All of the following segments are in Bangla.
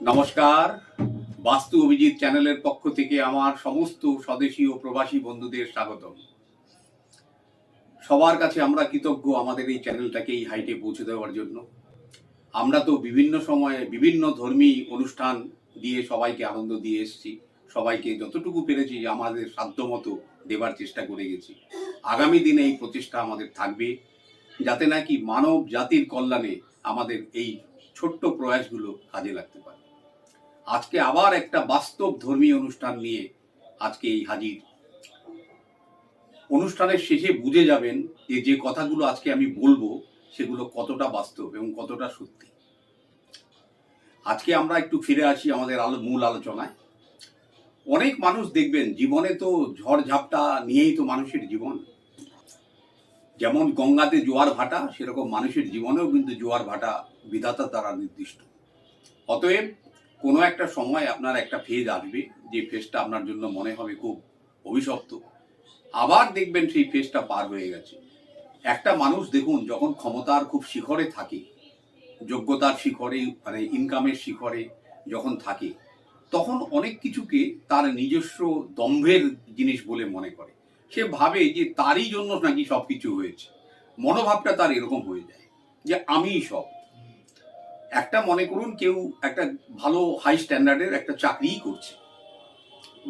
নমস্কার। বাস্তু অভিজিৎ চ্যানেলের পক্ষ থেকে আমার সমস্ত স্বদেশী ও প্রবাসী বন্ধুদের স্বাগতম। সবার কাছে আমরা কৃতজ্ঞ আমাদের এই চ্যানেলটাকে এই হাইটে পৌঁছে দেওয়ার জন্য। আমরা তো বিভিন্ন সময়ে বিভিন্ন ধর্মী অনুষ্ঠান দিয়ে সবাইকে আনন্দ দিয়ে এসেছি, সবাইকে যতটুকু পেরেছি আমাদের সাধ্যমতো দেবার চেষ্টা করে গেছি। আগামী দিনে এই প্রচেষ্টা আমাদের থাকবে, যাতে নাকি মানব জাতির কল্যাণে আমাদের এই ছোট্ট প্রয়াসগুলো কাজে লাগতে পারে। আজকে আবার একটা বাস্তব ধর্মীয় অনুষ্ঠান নিয়ে আজকে এই হাজির। অনুষ্ঠানের শেষে বুঝে যাবেন যে কথাগুলো আজকে আমি বলবো সেগুলো কতটা বাস্তব এবং কতটা সত্যি। আজকে আমরা একটু ফিরে আসি আমাদের মূল আলোচনায়। অনেক মানুষ দেখবেন জীবনে তো ঝড় ঝাপটা নিয়েই তো মানুষের জীবন। যেমন গঙ্গাতে জোয়ার ভাটা, সেরকম মানুষের জীবনেও কিন্তু জোয়ার ভাটা বিধাতা দ্বারা নির্দিষ্ট। অতএব কোনো একটা সময় আপনার একটা ফেজ আসবে, যে ফেজটা আপনার জন্য মনে হবে খুব অভিশপ্ত। আবার দেখবেন সেই ফেজটা পার হয়ে গেছে। একটা মানুষ দেখুন, যখন ক্ষমতার খুব শিখরে থাকে, যোগ্যতার শিখরে, মানে ইনকামের শিখরে যখন থাকে, তখন অনেক কিছুকে তার নিজস্ব দম্ভের জিনিস বলে মনে করে। সে ভাবে যে তারই জন্য নাকি সব কিছু হয়েছে। মনোভাবটা তার এরকম হয়ে যায় যে আমিই সব। একটা মনে করুন, কেউ একটা ভালো হাই স্ট্যান্ডার্ডের একটা চাকরিই করছে,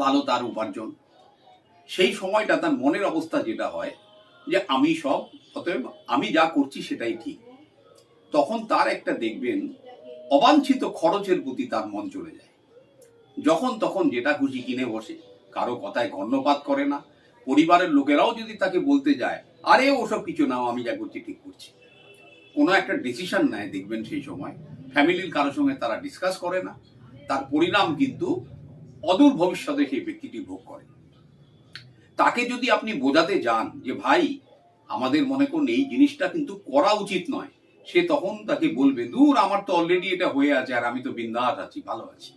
ভালো তার উপার্জন। সেই সময়টা তার মনের অবস্থা যেটা হয় যে আমি সব, অতএব আমি যা করছি সেটাই ঠিক। তখন তার একটা দেখবেন অবাঞ্ছিত খরচের প্রতি তার মন চলে যায়। যখন তখন যেটা খুশি কিনে বসে, কারো কথায় কর্ণপাত করে না। পরিবারের লোকেরাও যদি তাকে বলতে যায়, আরে ওসব কিছু নাও, আমি যা করছি ঠিক করছি, কোনো একটা ডিসিশন নেয়, দেখবেন সেই সময় ফ্যামিলির কারোর সঙ্গে তারা ডিসকাস করে না। তার পরিণাম কিন্তু অদূর ভবিষ্যতে সেই ব্যক্তিটি ভোগ করে। তাকে যদি আপনি বোঝাতে যান যে ভাই আমাদের মনে করুন এই জিনিসটা কিন্তু করা উচিত নয়, সে তখন তাকে বলবে, দূর, আমার তো অলরেডি এটা হয়ে আছে, আর আমি তো বিন্দাস আছি, ভালো আছি।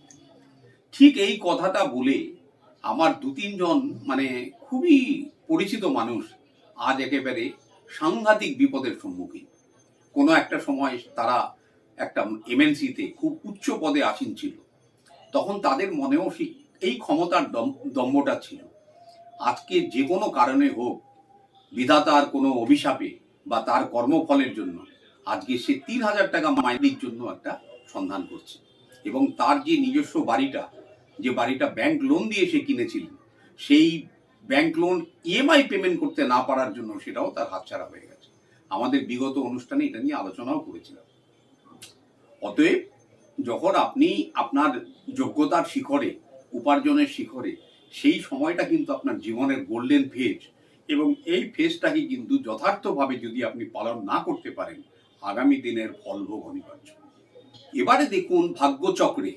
ঠিক এই কথাটা বলে আমার দু তিনজন মানে খুবই পরিচিত মানুষ আজ একেবারে সাংঘাতিক বিপদের সম্মুখীন। কোনো একটা সময় তারা একটা এমএনসিতে খুব উচ্চ পদে আসীন ছিল। তখন তাদের মনেও এই ক্ষমতার দম্ভটা ছিল। আজকে যে কোনো কারণে হোক, বিধাতার কোনো অভিশাপে বা তার কর্মফলের জন্য আজকে সে ৩,০০০ টাকা মাইনের জন্য একটা সন্ধান করছে। এবং তার যে নিজস্ব বাড়িটা, যে বাড়িটা ব্যাংক লোন দিয়ে সে কিনেছিলেন, সেই ব্যাংক লোন ইএমআই পেমেন্ট করতে না পারার জন্য সেটাও তার হাতছাড়া হয়ে গেছে। আমাদের বিগত অনুষ্ঠানে এটা নিয়ে আলোচনাও করেছিলাম। অতএব যখন আপনি আপনার যোগ্যতার শিখরে, উপার্জনের শিখরে, সেই সময়টা কিন্তু আপনার জীবনের গোল্ডেন ফেজ। এবং এই ফেজটাকে কিন্তু যথার্থভাবে যদি আপনি পালন না করতে পারেন, আগামী দিনের ফলভোগ অনিবার্য। এবারে দেখুন, ভাগ্যচক্রে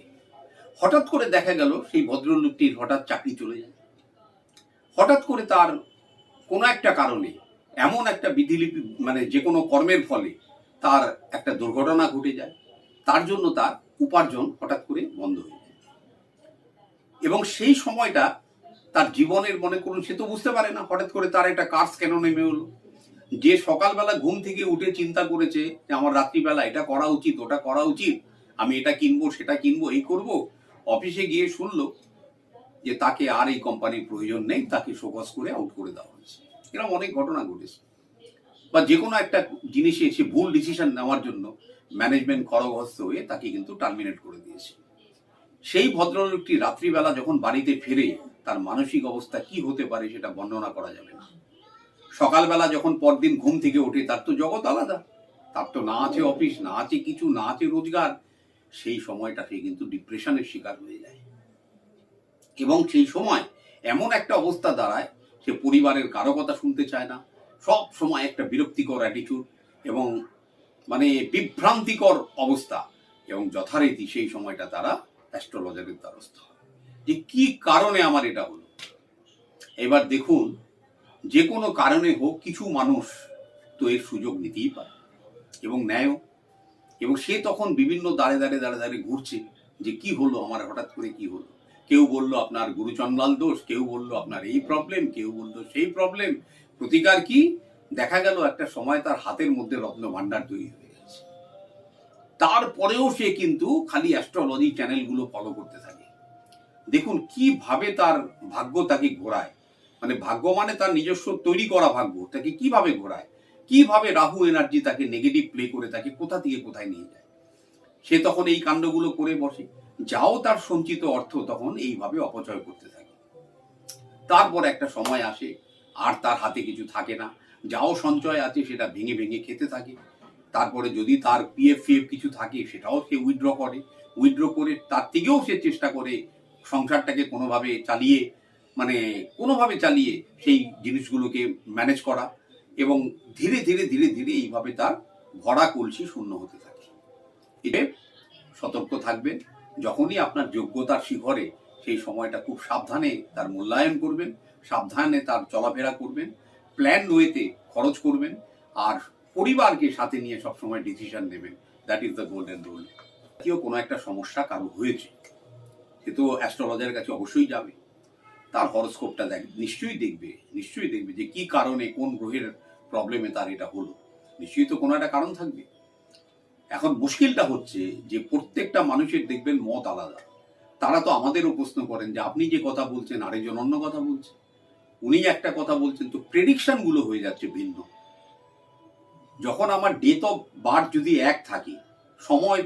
হঠাৎ করে দেখা গেল সেই ভদ্রলোকটির হঠাৎ চাকরি চলে যায়। হঠাৎ করে তার কোনো একটা কারণে এমন একটা বিধিলিপি, মানে যে কোনো কর্মের ফলে তার একটা দুর্ঘটনা ঘটে যায়। তার জন্য তার উপার্জন হঠাৎ করে বন্ধ হয়ে যায়। এবং সেই সময়টা তার জীবনের, মনে করুন, সে তো বুঝতে পারে না হঠাৎ করে তার একটা কার্স কেন নেমে হলো। যে সকালবেলা ঘুম থেকে উঠে চিন্তা করেছে যে আমার রাত্রিবেলা এটা করা উচিত, ওটা করা উচিত, আমি এটা কিনবো, সেটা কিনবো, এই করব, অফিসে গিয়ে শুনলো যে তাকে আর এই কোম্পানির প্রয়োজন নেই, তাকে শোকজ করে আউট করে দেওয়া হয়েছে। এরকম অনেক ঘটনা ঘটেছে। বা যে কোনো একটা জিনিসে সে ভুল ডিসিশন নেওয়ার জন্য ম্যানেজমেন্ট খড়গহস্ত হয়ে তাকে কিন্তু টার্মিনেট করে দিয়েছে। সেই ভদ্রলোকটি রাত্রিবেলা যখন বাড়িতে ফেরে, তার মানসিক অবস্থা কি হতে পারে সেটা বর্ণনা করা যাবে না। সকালবেলা যখন পরদিন ঘুম থেকে ওঠে, তার তো জগৎ আলাদা, তার তো না আছে অফিস, না আছে কিছু, না আছে রোজগার। সেই সময়টা সে কিন্তু ডিপ্রেশনের শিকার হয়ে যায়। এবং সেই সময় এমন একটা অবস্থা দাঁড়ায়, সে পরিবারের কারো কথা শুনতে চায় না, সব সময় একটা বিরক্তিকর অ্যাটিটিউড এবং মানে বিভ্রান্তিকর অবস্থা। এবং যথারীতি সেই সময়টা তারা অ্যাস্ট্রোলজারের দ্বারস্থ হয় যে কি কারণে আমার এটা হলো। এবার দেখুন, যে কোনো কারণে হোক, কিছু মানুষ তো এর সুযোগ নিতেই পারে এবং নেয়ও। এবং সে তখন বিভিন্ন দাঁড়ে দাঁড়ে দাঁড়ে দাঁড়ে ঘুরছে যে কি হলো আমার, হঠাৎ করে কি হলো। কেউ বলল আপনার গুরুচণ্ডাল দোষ, কেউ বলল আপনার এই প্রবলেম, কেউ বলল সেই প্রবলেম। প্রতিকার কি? দেখা গেল একটা সময় তার হাতের মধ্যে রত্ন ভাণ্ডার তৈরি হয়ে গেছে। তারপরেও সে কিন্তু খালি অ্যাস্ট্রোলজি চ্যানেলগুলো ফলো করতে থাকে। দেখুন কিভাবে তার ভাগ্য তাকে ঘোরায়, মানে ভাগ্য মানে তার নিজস্ব তৈরি করা ভাগ্য তাকে কিভাবে ঘোরায়, কিভাবে রাহু এনার্জি তাকে নেগেটিভ প্লে করে তাকে কোথা থেকে কোথায় নিয়ে যায়। সে তখন এই কাণ্ডগুলো করে বসে, যাও তার সঞ্চিত অর্থ তখন এইভাবে অপচয় করতে থাকে। তারপর একটা সময় আসে আর তার হাতে কিছু থাকে না, যাও সঞ্চয় আছে সেটা ভেঙে ভেঙে খেতে থাকে। তারপরে যদি তার পিএফ ফিএফ কিছু থাকে সেটাও সে উইথড্র করে তার থেকেও সে চেষ্টা করে সংসারটাকে কোনোভাবে চালিয়ে সেই জিনিসগুলোকে ম্যানেজ করা, এবং ধীরে ধীরে ধীরে ধীরে এইভাবে তার ভরা কলসি শূন্য হতে থাকে। এতে সতর্ক থাকবেন, যখনই আপনার যোগ্যতার শিখরে সেই সময়টা খুব সাবধানে তার মূল্যায়ন করবেন, সাবধানে তার চলাফেরা করবেন, প্ল্যান ওয়েতে খরচ করবেন, আর পরিবারকে সাথে নিয়ে সবসময় ডিসিশন নেবেন। That is the golden rule. কেউ কোনো একটা সমস্যা কারো হয়েছে, সে তো অ্যাস্ট্রোলজারের কাছে অবশ্যই যাবে, তার হরোস্কোপটা নিশ্চয়ই দেখবে যে কি কারণে কোন গ্রহের প্রবলেমে তার এটা হলো। নিশ্চয়ই তো কোনো একটা কারণ থাকবে। এখন মুশকিলটা হচ্ছে যে প্রত্যেকটা মানুষের দেখবেন মত আলাদা। তারা তো আমাদেরও প্রশ্ন করেন যে আপনি যে কথা বলছেন আরেকজন অন্য কথা বলছে, উনি একটা কথা বলছেন, তো প্রেডিকশন গুলো হয়ে যাচ্ছে ভিন্ন। যখন আমার ডেট অফ বার্থ যদি এক থাকে, সময়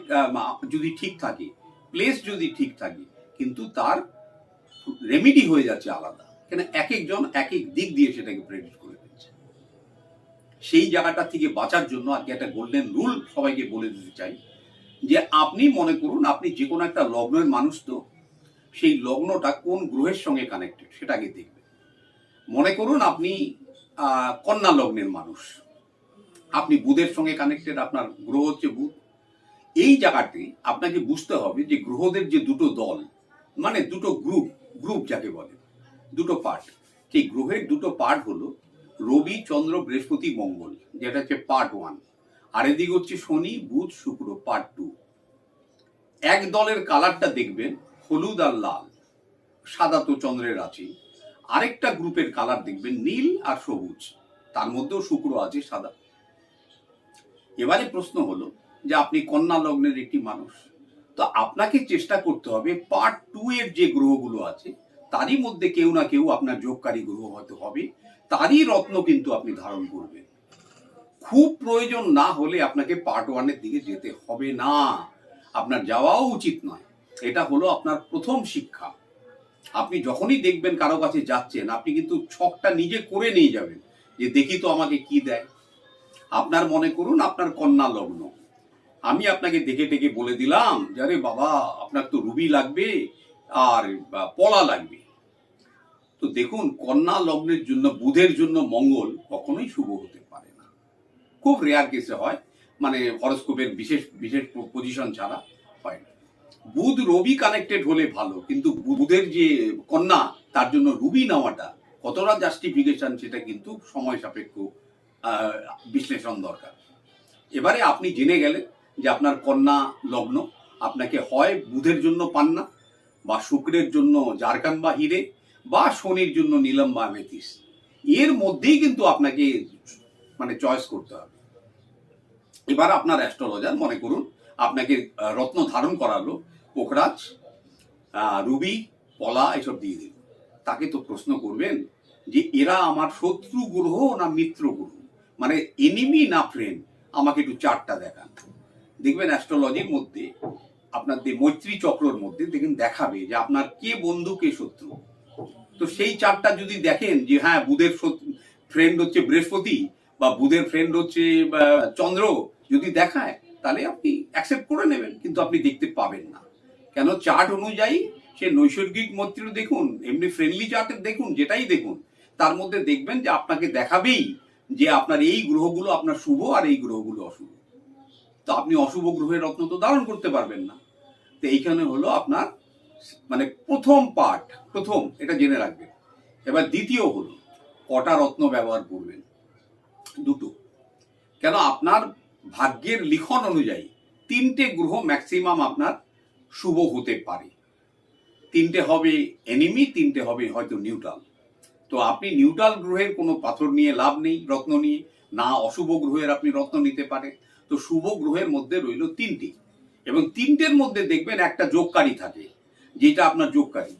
যদি ঠিক থাকে, প্লেস যদি ঠিক থাকে, কিন্তু তার রেমিডি হয়ে যাচ্ছে আলাদা, কেন এক একজন এক এক দিক দিয়ে সেটাকে প্রেডিক্ট করে ফেলছে। সেই জায়গাটা থেকে বাঁচার জন্য আজকে একটা গোল্ডেন রুল সবাইকে বলে দিতে চাই, যে আপনি মনে করুন আপনি যে কোনো একটা লগ্নের মানুষ, তো সেই লগ্নটা কোন গ্রহের সঙ্গে কানেক্টেড সেটা আগে দেখবেন। মনে করুন আপনি কন্যা লগ্নের মানুষ, আপনি বুধের সঙ্গে কানেক্টেড, আপনার গ্রহ হচ্ছে বুধ। এই জায়গাতে আপনাকে বুঝতে হবে যে গ্রহদের যে দুটো দল, মানে দুটো গ্রুপ যাকে বলে, দুটো পার্ট, সেই গ্রহের দুটো পার্ট হলো রবি চন্দ্র বৃহস্পতি মঙ্গল, যেটা হচ্ছে পার্ট 1, আর এদিকে হচ্ছে শনি বুধ শুক্র পার্ট 2। এক দলের কালারটা দেখবেন হলুদ আর লাল, সাদা তো চন্দ্রের আছে। আরেকটা গ্রুপের কালার দেখবেন নীল আর সবুজ, তার মধ্যেও শুক্র আছে সাদা। এবারে প্রশ্ন হলো যে আপনি কন্যা লগ্নের একটি মানুষ, তো আপনাকে চেষ্টা করতে হবে পার্ট 2 এর যে গ্রহগুলো আছে তারই মধ্যে কেউ না কেউ আপনার যোগকারী গ্রহ হয়তো হবে, তারই রত্ন কিন্তু আপনি ধারণ করবেন। খুব প্রয়োজন না হলে আপনাকে পার্ট 1 এর দিকে যেতে হবে না, আপনার যাওয়াও উচিত নয়। এটা হলো আপনার প্রথম শিক্ষা। আপনি যখনই দেখবেন কারো কাছে যাচ্ছেন, আপনি কিন্তু ছকটা নিজে করে নিয়ে যাবেন যে দেখি তো আমাকে কি দেয়। আপনার মনে করুন আপনার কন্যা লগ্ন, আমি আপনাকে দেখে টেকে বলে দিলাম যে আরে বাবা আপনার তো রুবি লাগবে আর পলা লাগবে। তো দেখুন কন্যা লগ্নের জন্য বুধের জন্য মঙ্গল কখনোই শুভ হতে পারে না, খুব রেয়ার কেসে হয়, মানে হরোস্কোপের বিশেষ বিশেষ পজিশন ছাড়া হয় না। বুধ রবি কানেক্টেড হলে ভালো, কিন্তু বুধের যে কন্যা তার জন্য রুবি নেওয়াটা কতটা জাস্টিফিকেশন সেটা কিন্তু সময় সাপেক্ষ বিশ্লেষণ দরকার। এবারে আপনি জেনে গেলেন যে আপনার কন্যা লগ্ন, আপনাকে হয় বুধের জন্য পান্না, বা শুক্রের জন্য জারকান বা হিরে, বা শনির জন্য নীলম বা অ্যামেথিস, এর মধ্যেই কিন্তু আপনাকে মানে চয়েস করতে হবে। এবার আপনার অ্যাস্ট্রোলজার মনে করুন আপনাকে রত্ন ধারণ করালো, পোখরাজ রুবি পলা এসব দিয়ে দিল, তাকে তো প্রশ্ন করবেন যে এরা আমার শত্রু গ্রহ না মিত্র গ্রহ, মানে এনিমি না ফ্রেন্ড, আমাকে একটু চার্টটা দেখান। দেখবেন অ্যাস্ট্রোলজির মধ্যে আপনাদের মৈত্রী চক্রর মধ্যে দেখেন দেখাবে যে আপনার কে বন্ধু কে শত্রু। তো সেই চার্টটা যদি দেখেন যে হ্যাঁ বুধের ফ্রেন্ড হচ্ছে বৃহস্পতি বা বুধের ফ্রেন্ড হচ্ছে চন্দ্র, যদি দেখায় তাহলে আপনি অ্যাকসেপ্ট করে নেবেন, কিন্তু আপনি দেখতে পাবেন না। কেন চার্ট অনুযায়ী সে নৈসর্গিক মৈত্রী দেখুন, এমনি ফ্রেন্ডলি চার্টের দেখুন, যেটাই দেখুন তার মধ্যে দেখবেন যে আপনাকে দেখাবেই যে আপনার এই গ্রহগুলো আপনার শুভ আর এই গ্রহগুলো অশুভ। তো আপনি অশুভ গ্রহের রত্ন তো ধারণ করতে পারবেন না। তো এইখানে হলো আপনার মানে প্রথম পার্ট, প্রথম এটা জেনে রাখবেন। এবার দ্বিতীয় হলো কটা রত্ন ব্যবহার করবেন, দুটো। কেন আপনার ভাগ্যের লিখন অনুযায়ী 3টে গ্রহ ম্যাক্সিমাম আপনার শুভ হতে পারে, 3টে হবে এনিমি, 3টে হবে হয়তো নিউট্রাল। তো আপনি নিউট্রাল গ্রহের কোনো পাথর নিয়ে লাভ নেই রত্ন নিয়ে, না অশুভ গ্রহের আপনি রত্ন নিতে পারেন। তো শুভ গ্রহের মধ্যে রইল তিনটি, এবং তিনটের মধ্যে দেখবেন একটা যোগকারী থাকে, যেটা আপনার যোগকারী,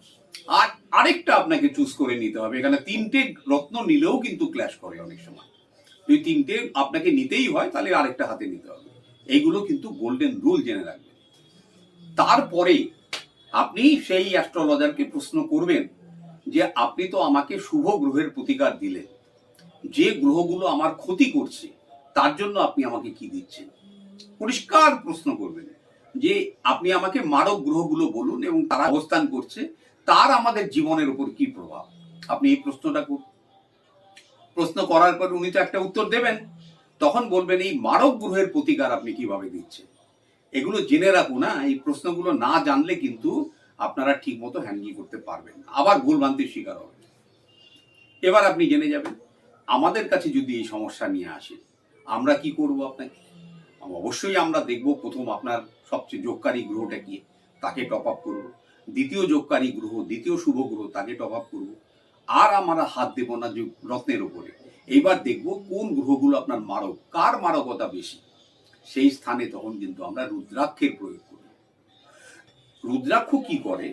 আর আরেকটা আপনাকে চুজ করে নিতে হবে। এখানে তিনটে রত্ন নিলেও কিন্তু ক্ল্যাশ করে অনেক সময়। যদি তিনটে আপনাকে নিতেই হয় তাহলে আরেকটা হাতে নিতে হবে। এইগুলো কিন্তু গোল্ডেন রুল জেনে রাখবেন। তারপরে আপনি সেই অ্যাস্ট্রোলজারকে প্রশ্ন করবেন যে আপনি তো আমাকে শুভ গ্রহের প্রতিকার দিলেন, যে গ্রহগুলো আমার ক্ষতি করছে তার জন্য আপনি আমাকে কি দিচ্ছেন। পরিষ্কার প্রশ্ন করবেন যে আপনি আমাকে মারক গ্রহগুলো বলুন এবং তারা অবস্থান করছে, তার আমাদের জীবনের উপর কি প্রভাব। আপনি এই প্রশ্নটা করুন। প্রশ্ন করার পর উনি তো একটা উত্তর দেবেন, তখন বলবেন এই মারক গ্রহের প্রতিকার আপনি কিভাবে দিচ্ছেন। এগুলো জেনে রাখুন। না, এই প্রশ্নগুলো না জানলে কিন্তু আপনারা ঠিক মতো হ্যান্ডেল করতে পারবেন না, আবার ভুলভ্রান্তির শিকার হবে। এবার আপনি জেনে যাবেন আমাদের কাছে যদি এই সমস্যা নিয়ে আসে আমরা কি করব। আপনাকে অবশ্যই আমরা দেখব, প্রথম আপনার সবচেয়ে যোগকারী গ্রহটা কি তাকে টপ আপ করব, দ্বিতীয় যোগকারী গ্রহ, দ্বিতীয় শুভ গ্রহ তাকে টপ আপ করব, আর আমরা হাত দেব না যে রত্নের উপরে। এইবার দেখব কোন গ্রহগুলো আপনার মারক, কার মারকতা বেশি, সেই স্থানে তখন কিন্তু আমরা রুদ্রাক্ষের প্রয়োগ করি। রুদ্রাক্ষ কি করে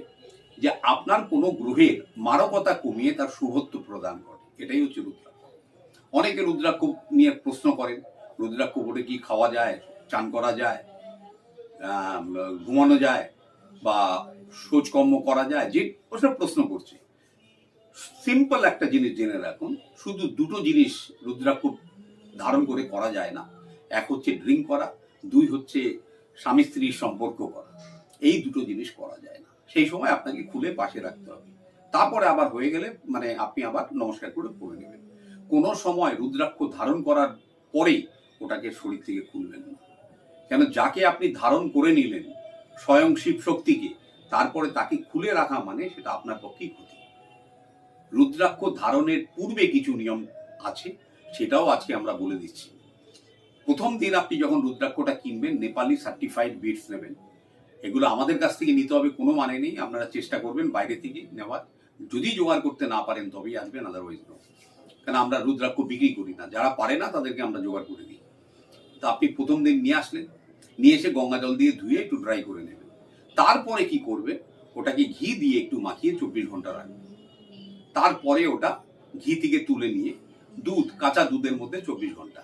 যে আপনার কোনো গ্রহের মারকতা কমিয়ে তার শুভত্ব প্রদান করে, এটাই হচ্ছে রুদ্রাক্ষ। অনেকে রুদ্রাক্ষ নিয়ে প্রশ্ন করেন, রুদ্রাক্ষ পরে কি খাওয়া যায়, চান করা যায়, ঘুমানো যায়, বা শোচকর্ম করা যায়, যে ওসব প্রশ্ন করছে। সিম্পল একটা জিনিস জেনে রাখুন, শুধু দুটো জিনিস রুদ্রাক্ষ ধারণ করে করা যায় না। এক হচ্ছে ড্রিঙ্ক করা, দুই হচ্ছে স্বামী স্ত্রীর সম্পর্ক করা। এই দুটো জিনিস করা যায় না, সেই সময় আপনাকে খুলে পাশে রাখতে হবে। তারপরে আবার হয়ে গেলে আপনি আবার নমস্কার করে পড়ে নেবেন। কোনো সময় রুদ্রাক্ষ ধারণ করার পরেই ওটাকে শরীর থেকে খুলবেন না, কেন যাকে আপনি ধারণ করে নিলেন স্বয়ং শিব শক্তিকে, তারপরে তাকে খুলে রাখা মানে সেটা আপনার পক্ষেই ক্ষতি। রুদ্রাক্ষ ধারণের পূর্বে কিছু নিয়ম আছে, সেটাও আজকে আমরা বলে দিচ্ছি। প্রথম দিন আপনি যখন রুদ্রাক্ষটা কিনবেন, নেপালি সার্টিফাইড বিডস নেবেন। এগুলো আমাদের কাছ থেকে নিতে হবে কোনো মানে নেই, আপনারা চেষ্টা করবেন বাইরে থেকে নেওয়ার। যদি জোগাড় করতে না পারেন তবেই আসবেন, আদারওয়াইজ নো। কারণ আমরা রুদ্রাক্ষ বিক্রি করি না, যারা পারে না তাদেরকে আমরা জোগাড় করে দিই। তা আপনি প্রথম দিন নিয়ে আসলেন, নিয়ে এসে গঙ্গা জল দিয়ে ধুয়ে একটু ড্রাই করে নেবেন। তারপরে কি করবে, ওটাকে ঘি দিয়ে একটু মাখিয়ে 24 ঘন্টা রাখবেন। তারপরে ওটা ঘি থেকে তুলে নিয়ে কাঁচা দুধের মধ্যে 24 ঘন্টা।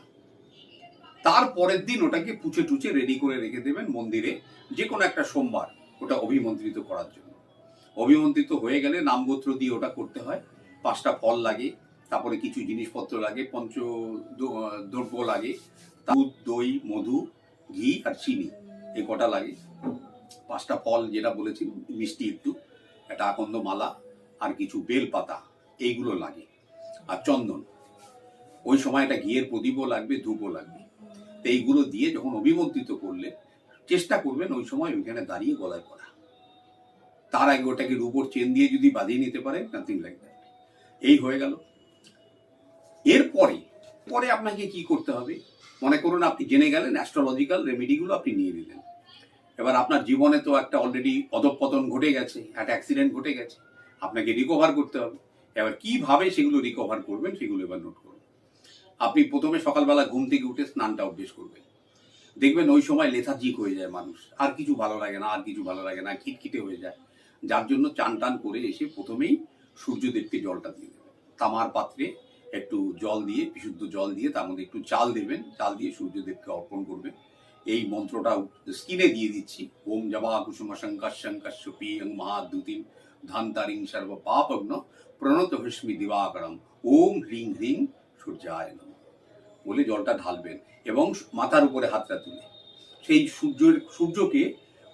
তারপরের দিন ওটাকে পুছে টুচে রেডি করে রেখে দেবেন মন্দিরে, যে কোনো একটা সোমবার ওটা অভিমন্ত্রিত করার জন্য। অভিমন্ত্রিত হয়ে গেলে নামগোত্র দিয়ে ওটা করতে হয়। 5টা ফল লাগে, তারপরে কিছু জিনিসপত্র লাগে, দ্রব্য লাগে, দুধ, দই, মধু, ঘি আর চিনি, এই কটা লাগে। 5টা ফল যেটা বলেছি, মিষ্টি একটু, একটা আকন্দ মালা, আর কিছু বেল পাতা, এইগুলো লাগে, আর চন্দন। ওই সময় একটা ঘিয়ের প্রদীপও লাগবে, ধূপও লাগবে। তো এইগুলো দিয়ে যখন অভিমন্ত্রিত করলে, চেষ্টা করবেন ওই সময় ওইখানে দাঁড়িয়ে গলায় পড়া। তার আগে ওটাকে রূপোর চেন দিয়ে যদি বাঁধিয়ে নিতে পারে, নাথিং লাইক দ্যাট। এই হয়ে গেল। পরে আপনাকে কি করতে হবে, মনে করুন আপনি জেনে গেলেন অ্যাস্ট্রোলজিক্যাল রেমেডিগুলো আপনি নিয়ে নিলেন। এবার আপনার জীবনে তো একটা অলরেডি অধঃপতন ঘটে গেছে, একটা অ্যাক্সিডেন্ট ঘটে গেছে, আপনাকে রিকভার করতে হবে। এবার কিভাবে সেগুলো রিকভার করবেন সেগুলো এবার নোট করুন। আপনি প্রথমে সকালবেলা ঘুম থেকে উঠে স্নানটা অভ্যেস করবেন। দেখবেন ওই সময় লেথার্জিক হয়ে যায় মানুষ, আর কিছু ভালো লাগে না, খিটখিটে হয়ে যায়। যার জন্য চান টান করে এসে প্রথমেই সূর্যদেবকে জলটা দিয়ে দেবেন। তামার পাত্রে একটু জল দিয়ে, বিশুদ্ধ জল দিয়ে, তার মধ্যে একটু চাল দেবেন, চাল দিয়ে সূর্যদেবকে অর্পণ করবেন। এই মন্ত্রটা স্ক্রিনে দিয়ে দিচ্ছি, ওম জবা কুসুম শঙ্কর শঙ্কর সুপিয়ং মহাদ্যুতিম ধান্তারিং সর্ব পাপগ্ন প্রণত হস্মি দিবাকরম ওম হ্রিং হ্রিং সূর্যায় নমঃ বলে জলটা ঢালবেন, এবং মাথার উপরে হাতটা তুলে সেই সূর্যকে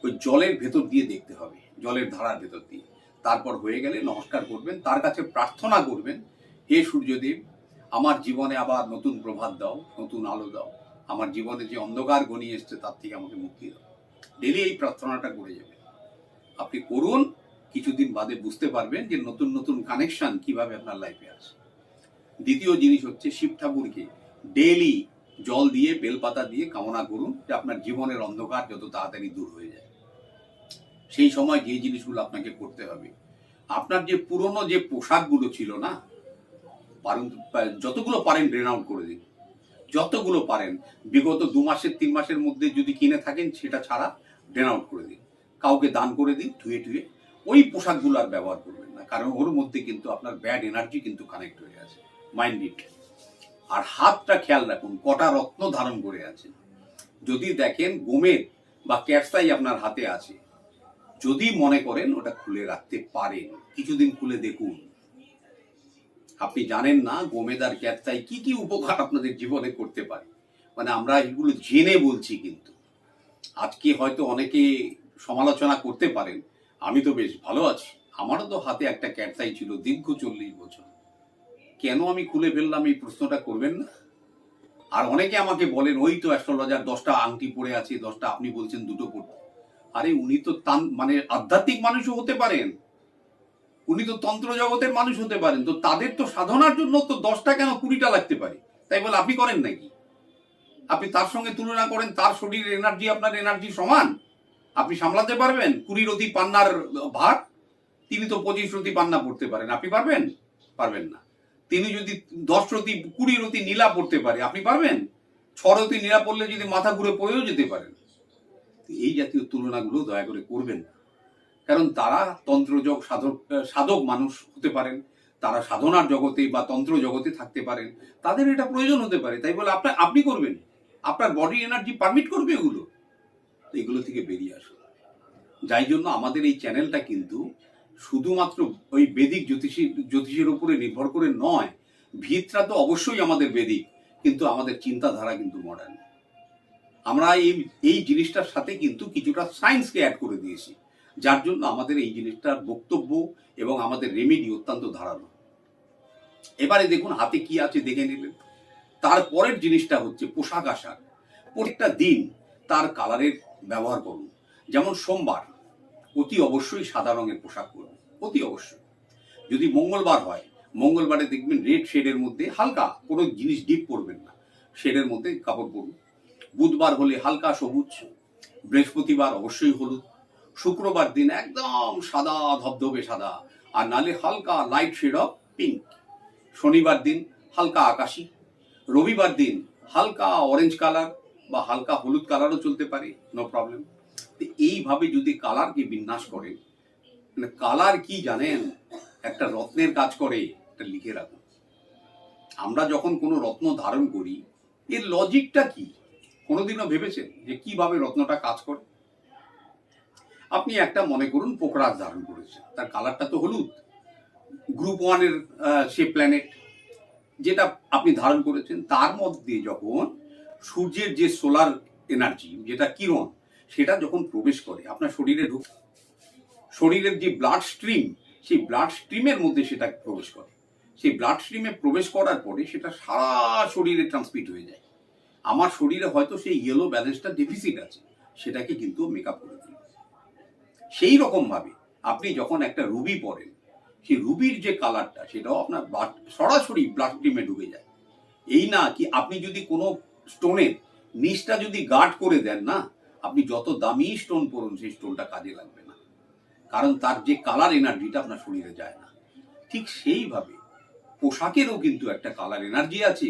ওই জলের ভেতর দিয়ে দেখতে হবে, জলের ধারার ভেতর দিয়ে। তারপর হয়ে গেলে নমস্কার করবেন, তার কাছে প্রার্থনা করবেন, হে সূর্যদেব, আমার জীবনে আবার নতুন প্রভাত দাও, নতুন আলো দাও, আমার জীবনে যে অন্ধকার ঘনিয়ে এসছে তার থেকে আমাকে মুক্তি দাও। ডেলি এই প্রার্থনাটা করে যাবেন। আপনি করুন, কিছুদিন বাদে বুঝতে পারবেন যে নতুন নতুন কানেকশন কিভাবে আপনার লাইফে আসে। দ্বিতীয় জিনিস হচ্ছে শিব ঠাকুরকে ডেইলি জল দিয়ে, বেলপাতা দিয়ে কামনা করুন যে আপনার জীবনের অন্ধকার যত তাড়াতাড়ি দূর হয়ে যায়। সেই সময় যে জিনিসগুলো আপনাকে করতে হবে, আপনার যে পুরনো যে পোশাকগুলো ছিল না, যতগুলো পারেন ড্রেন আউট করে দিন। যতগুলো পারেন বিগত 2 মাসের 3 মাসের মধ্যে যদি কিনে থাকেন সেটা ছাড়া ড্রেন আউট করে দিন, কাউকে দান করে দিন, ধুয়ে টুয়ে ওই পোশাকগুলো আর ব্যবহার করবেন না, কারণ ওর মধ্যে কিন্তু আপনার ব্যাড এনার্জি কিন্তু কানেক্ট হয়ে আছে, মাইন্ড ইট। আর হাতটা খেয়াল রাখুন কটা রত্ন ধারণ করে আছেন। যদি দেখেন গোমেদ বা ক্যাটসাই আপনার হাতে আছে, যদি মনে করেন ওটা খুলে রাখতে পারেন, কিছুদিন খুলে দেখুন। আপনি জানেন না গোমেদ আর ক্যাটসাই কি কি উপকার আপনাদের জীবনে করতে পারে। মানে আমরা এগুলো জেনে বলছি, কিন্তু আজকে হয়তো অনেকে সমালোচনা করতে পারেন, আমি তো বেশ ভালো আছি, আমারও তো হাতে একটা ক্যাটসাই ছিল দীর্ঘ 40 বছর, কেন আমি খুলে ফেললাম, এই প্রশ্নটা করবেন না? আর অনেকে আমাকে বলেন ওই তো অ্যাস্ট্রোলজার 10টা আংটি পড়ে আছে, 10টা, আপনি বলছেন 2টো পড়তে। আরে উনি তো মানে আধ্যাত্মিক মানুষও হতে পারেন, উনি তো তন্ত্র জগতের মানুষ হতে পারেন, তো তাদের তো সাধনার জন্য তো 10টা কেন 20টা লাগতে পারে, তাই বলে আপনি করেন নাকি? আপনি তার সঙ্গে তুলনা করেন, তার শরীরের এনার্জি আপনার এনার্জি সমান, আপনি সামলাতে পারবেন 20 রতি পান্নার ভার? তিনি তো 25 রতি পান্না পড়তে পারেন, আপনি পারবেন? পারবেন না। তিনি যদি 10 রতি 20 রতি নীলা পড়তে পারে, আপনি পারবেন? 6 রতি নীলা পড়লে যদি মাথা ঘুরে পড়েও যেতে পারেন। এই জাতীয় তুলনাগুলো দয়া করে করবেন না, কারণ তারা তন্ত্রযোগ সাধক মানুষ হতে পারেন, তারা সাধনার জগতে বা তন্ত্র জগতে থাকতে পারেন, তাদের এটা প্রয়োজন হতে পারে, তাই বলে আপনি করবেন? আপনার বডি এনার্জি পারমিট করবে এগুলো? এগুলো থেকে বেরিয়ে আসুন। যাই জন্য আমাদের এই চ্যানেলটা কিন্তু শুধুমাত্র ওই বেদিক জ্যোতিষের উপরে নির্ভর করে নয়, ভিতটা তো অবশ্যই আমাদের বেদিক, কিন্তু আমাদের চিন্তাধারা কিন্তু মডার্ন। আমরা এই জিনিসটার সাথে কিন্তু কিছুটা সায়েন্সকে অ্যাড করে দিয়েছি, যার জন্য আমাদের এই জিনিসটার বক্তব্য এবং আমাদের রেমেডি অত্যন্ত ধারালো। এবারে দেখুন হাতে কি আছে দেখে নিলেন। তারপরের জিনিসটা হচ্ছে পোশাক আশাক। প্রত্যেকটা দিন তার কালারের ব্যবহার করুন। যেমন সোমবার অতি অবশ্যই সাদা রঙের পোশাক পরুন, অতি অবশ্যই। যদি মঙ্গলবার হয়, মঙ্গলবারে দেখবেন রেড শেডের মধ্যে হালকা কোনো জিনিস ডিপ পরবেন না, শেডের মধ্যে কাপড় পরুন। বুধবার হলে হালকা সবুজ, বৃহস্পতিবার অবশ্যই হলুদ, শুক্রবার দিন একদম সাদা ধবধবে সাদা, আর নালে হালকা লাইট শেড অফ পিঙ্ক, শনিবার দিন হালকা আকাশি, রবিবার দিন হালকা অরেঞ্জ কালার বা হালকা হলুদ কালারও চলতে পারে, নো প্রবলেম। এইভাবে যদি কালারকে বিন্যাস করেন, মানে কালার কি জানেন, একটা রত্নের কাজ করে, এটা লিখে রাখুন। আমরা যখন কোনো রত্ন ধারণ করি, এর লজিকটা কি কোনোদিনও ভেবেছেন যে কিভাবে রত্নটা কাজ করে? আপনি একটা মনে করুন পোকরাজ ধারণ করেছেন, তার কালারটা তো হলুদ, গ্রুপ 1-এর সে প্ল্যানেট যেটা আপনি ধারণ করেছেন, তার মধ্যে যখন সূর্যের যে সোলার এনার্জি, যেটা কিরণ, সেটা যখন প্রবেশ করে আপনার শরীরে শরীরের যে ব্লাড স্ট্রিম, সেই ব্লাড স্ট্রিমের মধ্যে সেটা প্রবেশ করে। সেই ব্লাড স্ট্রিমে প্রবেশ করার পরে সেটা সারা শরীরে ট্রান্সমিট হয়ে যায়। আমার শরীরে হয়তো সেই ইয়েলো ব্যালেন্সটা ডেফিসিট আছে, সেটাকে কিন্তু মেকআপ করে দিল। সেই রকম ভাবে আপনি যখন একটা রুবি পরেন, সেই রুবির যে কালারটা, সেটাও আপনার সরাসরি ব্লাড স্ট্রিমে ঢুকে যায়। এই না কি আপনি যদি কোনো স্টোনের নিচটা যদি গার্ড করে দেন না, আপনি যত দামি স্টোন পরুন সেই স্টোনটা কাজে লাগবে না, কারণ তার যে কালার এনার্জিটা আপনার শরীরে যায় না। ঠিক সেইভাবে পোশাকেরও কিন্তু একটা কালার এনার্জি আছে।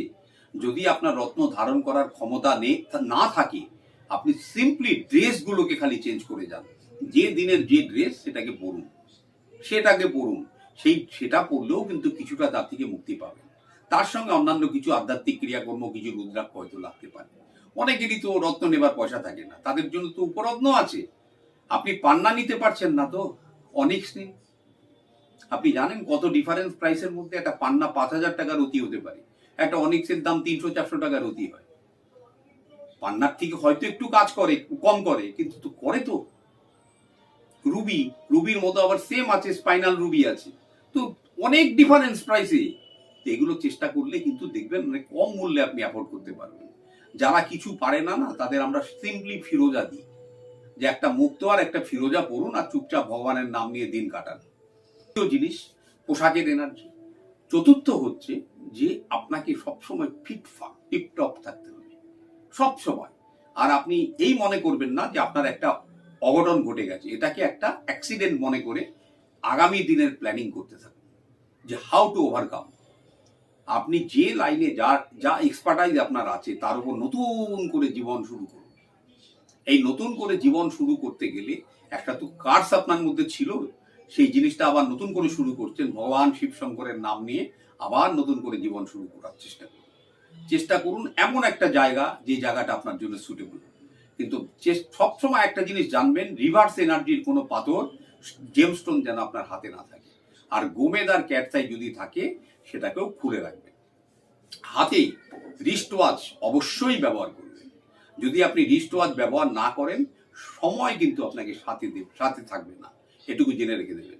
যদি আপনার রত্ন ধারণ করার ক্ষমতা না থাকে, আপনি সিম্পলি ড্রেসগুলোকে খালি চেঞ্জ করে যান, যে দিনের যে ড্রেস সেটাকে পরুন, সেটা পরলেও কিন্তু কিছুটা তার থেকে মুক্তি পাবেন। তার সঙ্গে অন্যান্য কিছু আধ্যাত্মিক ক্রিয়াকর্ম, কিছু রুদ্রাক্ষ হয়তো লাগতে পারে। অনেকেরই তো রত্ন নেবার পয়সা থাকে না, তাদের জন্য তো উপরত্ন আছে। আপনি পান্না নিতে পারছেন না তো অনিক্স নিন। আপনি জানেন কত ডিফারেন্স প্রাইসের মধ্যে? একটা পান্না 5,000 টাকার অতি হতে পারে, একটা অনিক্সের দাম 300-400 টাকার অতি হয়। পান্নার থেকে হয়তো একটু কাজ করে, কম করে, কিন্তু তো করে তো। রুবির মতো আবার সেম আছে, স্পাইনাল রুবি আছে, তো অনেক ডিফারেন্স প্রাইসে। এগুলো চেষ্টা করলে কিন্তু দেখবেন মানে কম মূল্যে আপনি অ্যাফোর্ড করতে পারবেন। যারা কিছু পারে না, তাদের আমরা সিম্পলি ফিরোজা দিই, যে একটা মুক্ত আর একটা ফিরোজা পড়ুন আর চুপচাপ ভগবানের নাম নিয়ে দিন কাটান। জিনিস পোশাকের এনার্জি। চতুর্থ হচ্ছে যে আপনাকে সবসময় টিপটপ থাকতে হবে সব সময়। আর আপনি এই মনে করবেন না যে আপনার একটা অঘটন ঘটে গেছে, এটাকে একটা অ্যাক্সিডেন্ট মনে করে আগামী দিনের প্ল্যানিং করতে থাকুন, যে হাউ টু ওভারকাম। আপনি যে লাইনে যা যা এক্সপার্টাইজ আপনার আছে তার উপর নতুন করে জীবন শুরু করুন। এই নতুন করে জীবন শুরু করতে গেলে একটা তো কার্স আপনার মধ্যে ছিল, সেই জিনিসটা আবার নতুন করে শুরু করছেন। ভগবান শিব শঙ্করের নাম নিয়ে আবার নতুন করে জীবন শুরু করার চেষ্টা করুন এমন একটা জায়গা যে জায়গাটা আপনার জন্য সুটেবল। কিন্তু সবসময় একটা জিনিস জানবেন, রিভার্স এনার্জির কোনো পাথর জেমস্টোন যেন আপনার হাতে না থাকে। আর গোমেদ আর ক্যাটসাই যদি থাকে সেটাকেও খুলে রাখবেন। হাতে রিস্ট ওয়াচ অবশ্যই ব্যবহার করবেন। যদি আপনি রিস্ট ওয়াচ ব্যবহার না করেন, সময় কিন্তু আপনাকে সাথে থাকবে না, এটুকু জেনে রেখে দেবেন।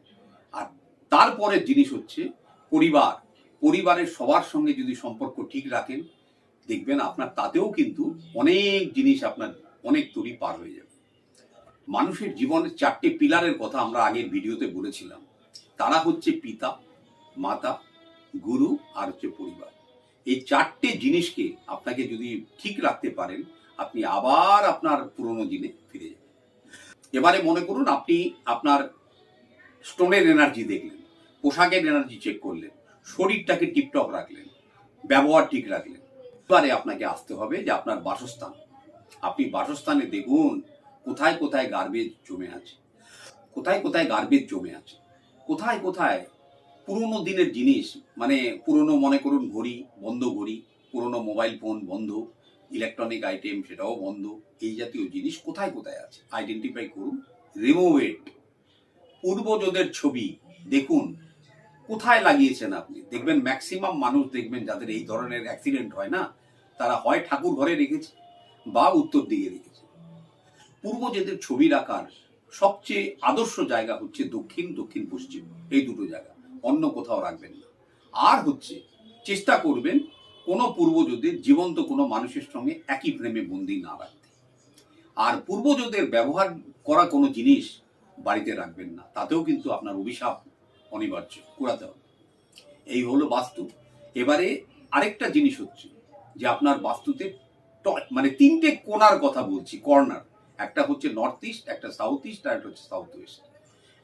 আর তারপরের জিনিস হচ্ছে পরিবারের সবার সঙ্গে যদি সম্পর্ক ঠিক রাখেন, দেখবেন আপনার তাতেও কিন্তু অনেক জিনিস আপনার অনেক দূরই পার হয়ে যাবে। মানুষের জীবনের 4টে পিলারের কথা আমরা আগের ভিডিওতে বলেছিলাম। তারা হচ্ছে পিতা, মাতা, গুরু আর হচ্ছে পরিবার। এই 4টে জিনিসকে আপনাকে যদি ঠিক রাখতে পারেন, আপনি আবার আপনার পুরনো দিনে ফিরে যাবেন। এবারে মনে করুন আপনি আপনার স্টোনের এনার্জি দেখলেন, পোশাকের এনার্জি চেক করলেন, শরীরটাকে টিপটপ রাখলেন, ব্যবহার ঠিক রাখলেন। এবারে আপনাকে আসতে হবে যে আপনার বাসস্থান। আপনি বাসস্থানে দেখুন কোথায় কোথায় গার্বেজ জমে আছে, কোথায় কোথায় পুরোনো দিনের জিনিস, মানে পুরোনো মনে করুন ঘড়ি, বন্ধ ঘড়ি, পুরোনো মোবাইল ফোন বন্ধ, ইলেকট্রনিক আইটেম সেটাও বন্ধ, এই জাতীয় জিনিস কোথায় কোথায় আছে আইডেন্টিফাই করুন, রিমুভ ইট। পূর্বজদের ছবি দেখুন কোথায় লাগিয়েছেন আপনি। দেখবেন ম্যাক্সিমাম মানুষ দেখবেন যাদের এই ধরনের অ্যাক্সিডেন্ট হয় না, তারা হয় ঠাকুর ঘরে রেখেছে বা উত্তর দিকে রেখেছে। পূর্বজদের ছবি রাখার সবচেয়ে আদর্শ জায়গা হচ্ছে দক্ষিণ পশ্চিম, এই দুটো জায়গা, অন্য কোথাও রাখবেন না। আর হচ্ছে চেষ্টা করবেন কোনো পূর্বজদের জীবন্ত কোনো মানুষের সঙ্গে একই ফ্রেমে বন্দি না রাখতে। আর পূর্বজদের ব্যবহার করা কোনো জিনিস বাড়িতে রাখবেন না, তাতেও কিন্তু আপনার অভিশাপ অনিবার্য, কুড়াতে হবে। এই হলো বাস্তু। এবারে আরেকটা জিনিস হচ্ছে যে আপনার বাস্তুতে মানে 3টে কোণার কথা বলছি, কর্নার। একটা হচ্ছে নর্থ ইস্ট, একটা সাউথ ইস্ট, আর একটা হচ্ছে সাউথ ওয়েস্ট।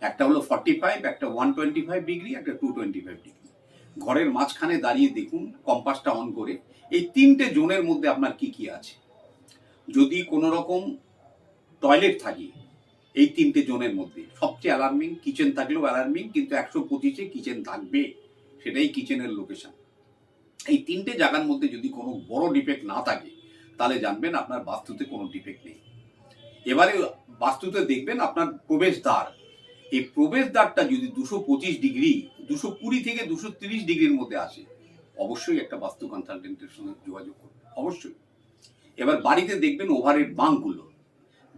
একটা হলো 45, একটা 125 ডিগ্রি, একটা 225 ডিগ্রি। ঘরের মাঝখানে দাঁড়িয়ে দেখুন কম্পাসটা অন করে এই 3টে জোনের মধ্যে আপনার কি কি আছে। যদি কোনো রকম টয়লেট থাকে এই 3টে জোনের মধ্যে, সবচেয়ে অ্যালার্মিং, কিচেন থাকলেও অ্যালার্মিং, কিন্তু 125-এ কিচেন থাকবে, সেটাই কিচেনের লোকেশন। এই 3টে জায়গার মধ্যে যদি কোনো বড় ডিফেক্ট না থাকে, তাহলে জানবেন আপনার বাস্তুতে কোনো ডিফেক্ট নেই। এবারে বাস্তুতে দেখবেন আপনার প্রবেশদ্বার, এই প্রবেশদ্বারটা যদি 225 ডিগ্রি, 220 থেকে 230 ডিগ্রির মধ্যে আসে, অবশ্যই একটা বাস্তু কনসালটেন্টের সঙ্গে যোগাযোগ করবেন, অবশ্যই। এবার বাড়িতে দেখবেন ওভারের বাঙ্কগুলো,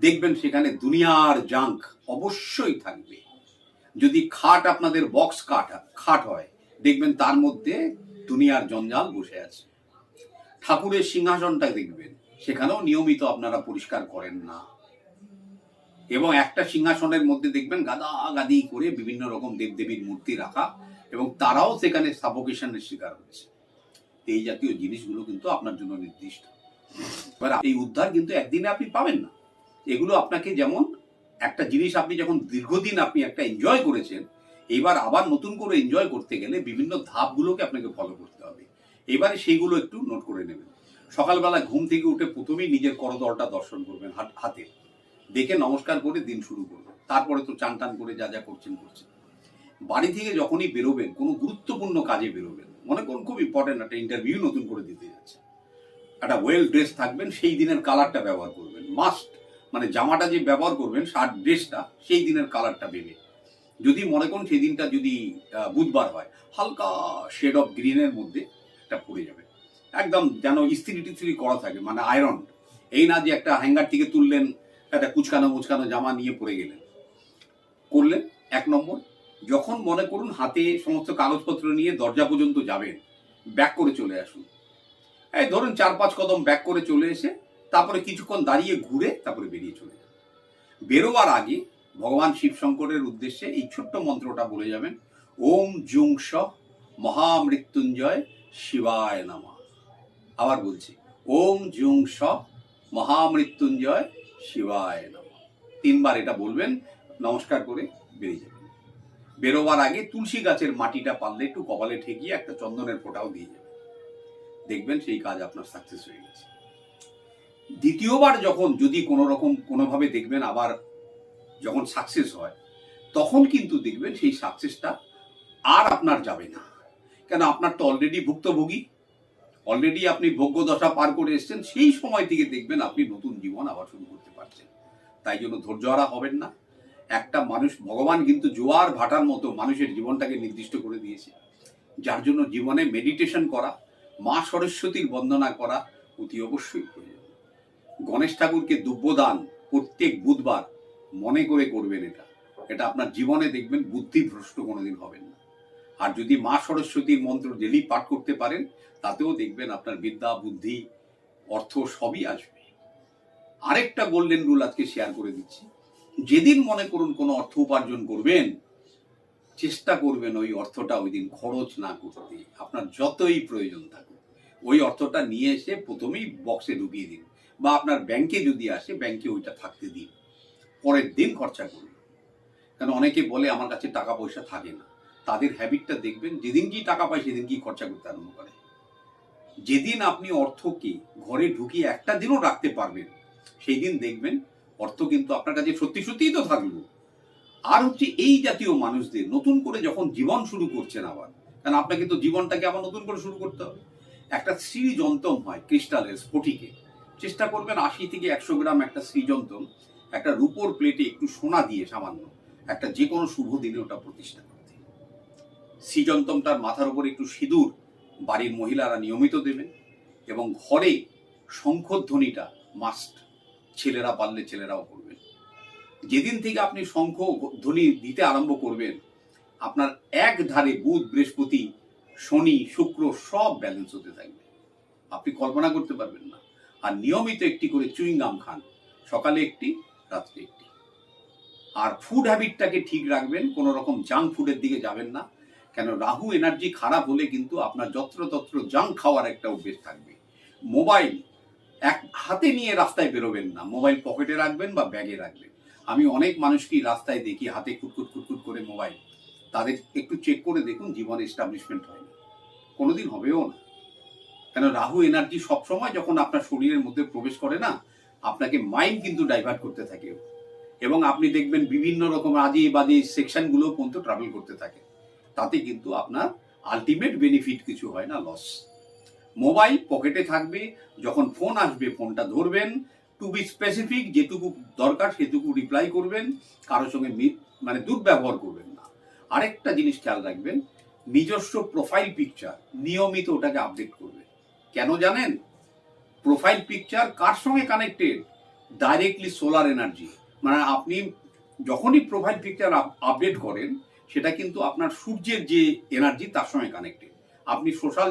দেখবেন সেখানে দুনিয়ার জাঙ্ক অবশ্যই থাকবে। যদি খাট আপনাদের বক্স খাট হয়, দেখবেন তার মধ্যে দুনিয়ার জঞ্জাল বসে আছে। ঠাকুরের সিংহাসনটা দেখবেন, সেখানেও নিয়মিত আপনারা পরিষ্কার করেন না। এবং একটা সিংহাসনের মধ্যে দেখবেন গাদাগাদি করে বিভিন্ন রকম দেবদেবীর মূর্তি রাখা, এবং তারাও সেখানে সাফোকেশনের শিকার হচ্ছে। এই জাতীয় জিনিসগুলো কিন্তু আপনার জন্য নির্দিষ্ট। এবার এই উদ্ধার কিন্তু একদিনে আপনি পাবেন না। এগুলো আপনাকে, যেমন একটা জিনিস আপনি যখন দীর্ঘদিন আপনি একটা এনজয় করেছেন, এবার আবার নতুন করে এনজয় করতে গেলে বিভিন্ন ধাপগুলোকে আপনাকে ফলো করতে হবে। এবারে সেইগুলো একটু নোট করে নেবেন। সকালবেলা ঘুম থেকে উঠে প্রথমেই নিজের করতলটা দর্শন করবেন, হাতে দেখে নমস্কার করে দিন শুরু করবেন। তারপরে তো চান টান করে যা যা করছেন। বাড়ি থেকে যখনই বেরোবেন, কোনো গুরুত্বপূর্ণ কাজে বেরোবেন, মনে করুন খুব ইম্পর্টেন্ট একটা ইন্টারভিউ নতুন করে দিতে যাচ্ছে, একটা ওয়েল ড্রেস থাকবেন, সেই দিনের কালারটা ব্যবহার করবেন মাস্ট। মানে জামাটা যে ব্যবহার করবেন, শার্ট ড্রেসটা সেই দিনের কালারটা ভেবে, যদি মনে করুন সেই দিনটা যদি বুধবার হয়, হালকা শেড অফ গ্রিনের মধ্যে একটা পরে যাবে, একদম যেন ইস্ত্রি টিস্ত্রি করা থাকে, মানে আয়রন। এই না যে একটা হ্যাঙ্গার থেকে তুললেন, একটা কুচকানো জামা নিয়ে পরে গেলেন, করলেন। 1 নম্বর, যখন মনে করুন হাতে সমস্ত কাগজপত্র নিয়ে দরজা পর্যন্ত যাবেন, ব্যাক করে চলে আসুন। এই ধরুন 4-5 কদম ব্যাক করে চলে এসে তারপরে কিছুক্ষণ দাঁড়িয়ে ঘুরে তারপরে বেরিয়ে চলে যান। বেরোবার আগে ভগবান শিব শঙ্করের উদ্দেশ্যে এই ছোট্ট মন্ত্রটা বলে যাবেন, ওম জুং স মহামৃত্যুঞ্জয় শিবায় নমঃ। আবার বলছি, ওম জুং স মহামৃত্যুঞ্জয় শিবায় নমঃ। 3 বার এটা বলবেন, নমস্কার করে বেরিয়ে যাবেন। বেরোবার আগে তুলসী গাছের মাটিটা পারলে একটু কপালে ঠেকিয়ে একটা চন্দনের ফোঁটাও দিয়ে যাবেন। দেখবেন সেই কাজ আপনার সাকসেস হয়ে গেছে। দ্বিতীয়বার যখন যদি কোনোভাবে দেখবেন আবার যখন সাকসেস হয়, তখন কিন্তু দেখবেন সেই সাকসেসটা আর আপনার যাবে না। কেন, আপনার তো অলরেডি ভুক্তভোগী, অলরেডি আপনি ভোগ্য দশা পার করে এসেছেন। সেই সময় থেকে দেখবেন আপনি নতুন জীবন আবার শুরু করতে পারছেন। তাই জন্য ধৈর্যহারা হবেন না। একটা মানুষ, ভগবান কিন্তু জোয়ার ভাটার মতো মানুষের জীবনটাকে নির্দিষ্ট করে দিয়েছে, যার জন্য জীবনে মেডিটেশন করা, মা সরস্বতীর বন্দনা করা অতি অবশ্যই প্রয়োজন। গণেশ ঠাকুরকে দুব্যদান প্রত্যেক বুধবার মনে করে করবেন। এটা আপনার জীবনে দেখবেন বুদ্ধিভ্রষ্ট কোনোদিন হবেন না। আর যদি মা সরস্বতীর মন্ত্র ডেলি পাঠ করতে পারেন, তাতেও দেখবেন আপনার বিদ্যা, বুদ্ধি, অর্থ সবই আসবে। আরেকটা গোল্ডেন রুল আজকে শেয়ার করে দিচ্ছি। যেদিন মনে করুন কোনো অর্থ উপার্জন করবেন, চেষ্টা করবেন ওই অর্থটা ওই দিন খরচ না করতে। আপনার যতই প্রয়োজন থাকুক, ওই অর্থটা নিয়ে এসে প্রথমেই বক্সে ঢুকিয়ে দিন, বা আপনার ব্যাংকে যদি আসে ব্যাংকে ওইটা থাকতে দিন, পরের দিন খরচা করুন। কারণ অনেকে বলে আমার কাছে টাকা পয়সা থাকে না। তাদের হ্যাবিটটা দেখবেন, যেদিন কি টাকা পায় সেদিন কি খরচা করতে আরম্ভ করে। যেদিন আপনি অর্থকে ঘরে ঢুকিয়ে একটা দিনও রাখতে পারবেন, সেই দিন দেখবেন অর্থ কিন্তু আপনার কাছে সত্যি সত্যিই তো থাকলো। আর হচ্ছে এই জাতীয় মানুষদের নতুন করে যখন জীবন শুরু করছেন আবার, কারণ আপনাকে তো জীবনটাকে আবার নতুন করে শুরু করতে হবে। একটা শ্রীযন্তম হয় ক্রিস্টালের, স্ফটিকে। চেষ্টা করবেন 80 থেকে 100 গ্রাম একটা শ্রীযন্তম একটা রূপোর প্লেটে একটু সোনা দিয়ে সামান্য একটা যে কোনো শুভ দিনে ওটা প্রতিষ্ঠা করতে। শ্রীযন্তমটার মাথার উপর একটু সিঁদুর বাড়ির মহিলারা নিয়মিত দেবেন, এবং ঘরে শঙ্খধ্বনিটা মাস্ট, ছেলেরা পারলে ছেলেরাও করবেন। যেদিন থেকে আপনি শঙ্খ ধ্বনি দিতে আরম্ভ করবেন, আপনার এক ধারে বুধ, বৃহস্পতি, শনি, শুক্র সব ব্যালেন্স হতে থাকবে, আপনি কল্পনা করতে পারবেন না। আর নিয়মিত একটি করে চুইংগাম খান, সকালে একটি, রাত্রে একটি। আর ফুড হ্যাবিটটাকে ঠিক রাখবেন, কোনো রকম জাঙ্ক ফুডের দিকে যাবেন না। কেন, রাহু এনার্জি খারাপ হলে কিন্তু আপনার যত্রতত্র জাঙ্ক খাওয়ার একটা অভ্যেস থাকবে। মোবাইল এক হাতে নিয়ে রাস্তায় বেরোবেন না, মোবাইল পকেটে রাখবেন বা ব্যাগে রাখবেন। আমি অনেক মানুষকেই রাস্তায় দেখি হাতে কুটকুট কুটকুট করে মোবাইল। তাদের একটু চেক করে দেখুন, জীবনে এস্টাবলিশমেন্ট হয়নি, কোনোদিন হবেও না। কেন, রাহু এনার্জি সবসময় যখন আপনার শরীরের মধ্যে প্রবেশ করে না, আপনাকে মাইন্ড কিন্তু ডাইভার্ট করতে থাকে, এবং আপনি দেখবেন বিভিন্ন রকম আজে বাজে সেকশনগুলো পর্যন্ত ট্রাভেল করতে থাকে। তাতে কিন্তু আপনার আলটিমেট বেনিফিট কিছু হয় না, লস। মোবাইল পকেটে থাকবে, যখন ফোন আসবে ফোনটা ধরবেন, টু বি স্পেসিফিক, যেটুকু দরকার সেটুকু রিপ্লাই করবেন, কারোর সঙ্গে দুর্ব্যবহার করবেন না। আরেকটা জিনিস খেয়াল রাখবেন, নিজস্ব প্রোফাইল পিকচার নিয়মিত ওটাকে আপডেট করবেন। কেন জানেন? প্রোফাইল পিকচার কার সঙ্গে কানেক্টেড? Directly solar energy. মানে আপনি যখনই প্রোফাইল পিকচার আপডেট করেন, সেটা কিন্তু আপনার সূর্যের যে এনার্জি তার সঙ্গে কানেক্টেড, আপনি সোশ্যাল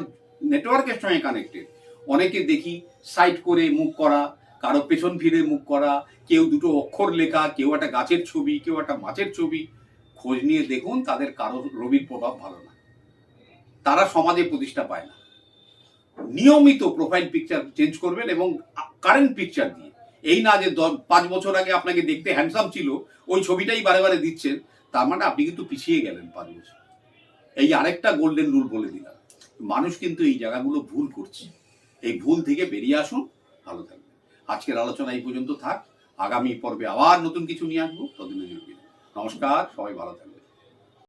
নেটওয়ার্কের সঙ্গে কানেক্টেড। অনেকে দেখি সাইড করে মুখ করা, কারো পেছন ফিরে মুখ করা, কেউ দুটো অক্ষর লেখা, কেউ একটা গাছের ছবি, কেউ একটা মাছের ছবি। খোঁজ নিয়ে দেখুন, তাদের কারো রবির প্রভাব ভালো না, তারা সমাজে প্রতিষ্ঠা পায় না। নিয়মিত প্রোফাইল পিকচার চেঞ্জ করবেন, এবং কারেন্ট পিকচার দিয়ে, এই না যে 5 বছর আগে আপনাকে দেখতে হ্যান্ডসাম ছিল ওই ছবিটাই বারে বারে দিচ্ছেন, তার মানে আপনি কিন্তু পিছিয়ে গেলেন 5 বছর। এই আরেকটা গোল্ডেন রুল বলে দিলাম। মানুষ কিন্তু এই জায়গাগুলো ভুল করছে, এই ভুল থেকে বেরিয়ে আসুন, ভালো থাকবেন। আজকের আলোচনা এই পর্যন্ত থাক, আগামী পর্বে আবার নতুন কিছু নিয়ে আসবো। ততদিন নমস্কার, সবাই ভালো থাকবেন।